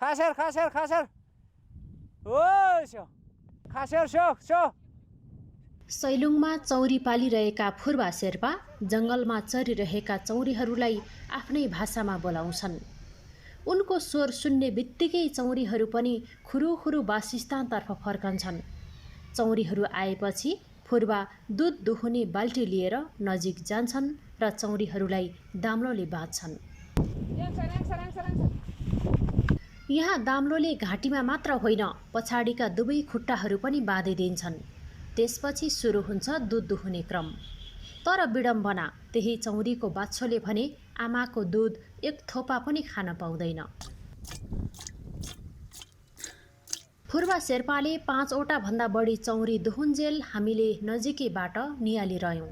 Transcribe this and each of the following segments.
खासेर खासेर खासेर ओ स्यो खासेर स्यो स्यो। सैलुङमा चौरी पालिरहेका फुर्बा शेर्पा जङ्गलमा चरिरहेका चौरीहरूलाई आफ्नै भाषामा बोलाउँछन्। उनको स्वर सुन्ने बित्तिकै चौरीहरू पनि खुरुखुरु वासस्थानतर्फ फर्कन्छन्। चौरीहरू आएपछि फुर्बा दुध दुहुने बाल्टी लिएर नजिक जान्छन् र चौरीहरूलाई दाम्लोले बाँध्छन्। यहाँ दाम्लोले घाँटीमा मात्र होइन पछाडिका दुवै खुट्टाहरू पनि बाँधिदिन्छन्। त्यसपछि सुरु हुन्छ दुध दुहुने क्रम। तर विडम्बना, त्यही चौरीको बाछोले भने आमाको दुध एक थोपा पनि खान पाउँदैन। फुर्बा शेर्पाले 5 वटा भन्दा बढी चौरी दुहुन्जेल हामीले नजिकैबाट नियालिरह्यौँ।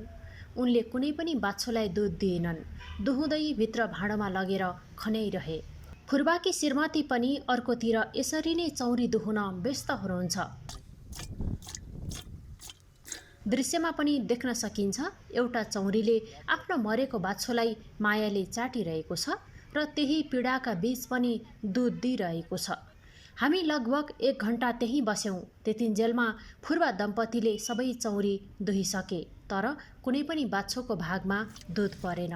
उनले कुनै पनि बाछोलाई दुध दिएनन्। दुहुँदै भित्र भाँडोमा लगेर खन्याइरहे। फुर्बाकी श्रीमती पनि अर्कोतिर यसरी नै चौरी दुहुन व्यस्त हुनुहुन्छ। दृश्यमा पनि देख्न सकिन्छ एउटा चौरीले आफ्नो मरेको बाछोलाई मायाले चाटिरहेको छ र त्यही पीडाका बीच पनि दुध दिइरहेको छ। हामी लगभग 1 घण्टा त्यहीँ बस्यौँ। त्यतिन्जेलमा फुर्बा दम्पतिले सबै चौरी दुहिसके, तर कुनै पनि बाछोको भागमा दुध परेन।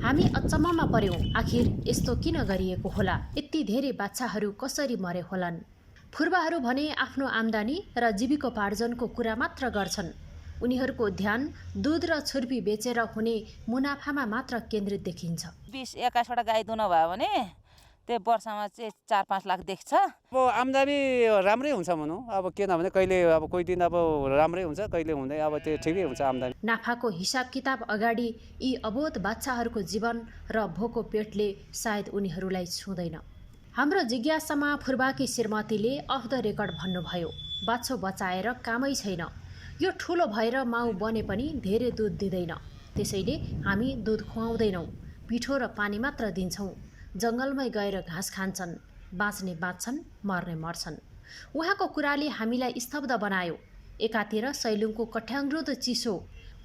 हामी अचम्ममा पर्यौँ। आखिर यस्तो किन गरिएको होला? यति धेरै बाछाहरू कसरी मरे होलान्? फुर्बाहरू भने आफ्नो आम्दानी र जीविकोपार्जनको कुरा मात्र गर्छन्। उनीहरूको ध्यान दुध र छुर्पी बेचेर हुने मुनाफामा मात्र केन्द्रित देखिन्छ। 20-21 वटा गाई दुन भयो भने त्यो वर्षमा चाहिँ 4-5 लाख देख्छ। अब आम्दानी राम्रै हुन्छ भनौँ। अब किन भने कहिले अब कोही दिन अब राम्रै हुन्छ, कहिले हुँदैन। अब त्यो ठिकै हुन्छ आम्दानी। नाफाको हिसाब किताब अगाडि यी अबोध बाछाहरूको जीवन र भोको पेटले सायद उनीहरूलाई छुँदैन। हाम्रो जिज्ञासामा फुर्बाकी श्रीमतीले अफ द रेकर्ड भन्नुभयो, बाछो बचाएर कामै छैन। यो ठुलो भएर माउ बने पनि धेरै दुध दिँदैन। त्यसैले हामी दुध खुवाउँदैनौँ, पिठो र पानी मात्र दिन्छौँ। जङ्गलमै गएर घाँस खान्छन्। बाँच्ने बाँच्छन्, मर्ने मर्छन्। उहाँको कुराले हामीलाई स्तब्ध बनायो। एकातिर सैलुङको कठ्याङ्ग्रो चिसो,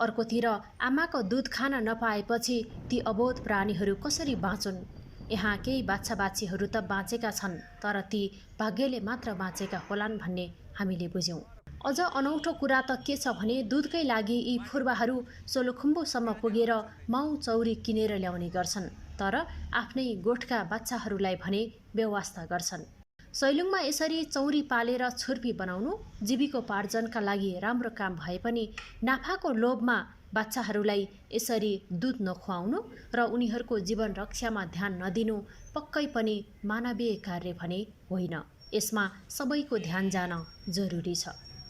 अर्कोतिर आमाको दुध खान नपाएपछि ती अबोध प्राणीहरू कसरी बाँचुन्? यहाँ केही बाछा बाछीहरू त बाँचेका छन्, तर ती भाग्यले मात्र बाँचेका होलान् भन्ने हामीले बुझ्यौँ। अझ अनौठो कुरा त के छ भने दुधकै लागि यी फुर्बाहरू सोलुखुम्बुसम्म पुगेर माउ चौरी किनेर ल्याउने गर्छन्, तर आफ्नै गोठका बाछाहरूलाई भने व्यवस्था गर्छन्। सैलुङमा यसरी चौरी पालेर छुर्पी बनाउनु जीविकोपार्जनका लागि राम्रो काम भए पनि नाफाको लोभमा बाछाहरूलाई यसरी दुध नखुवाउनु र उनीहरूको जीवन रक्षामा ध्यान नदिनु पक्कै पनि मानवीय कार्य भने होइन। यसमा सबैको ध्यान जान जरुरी छ।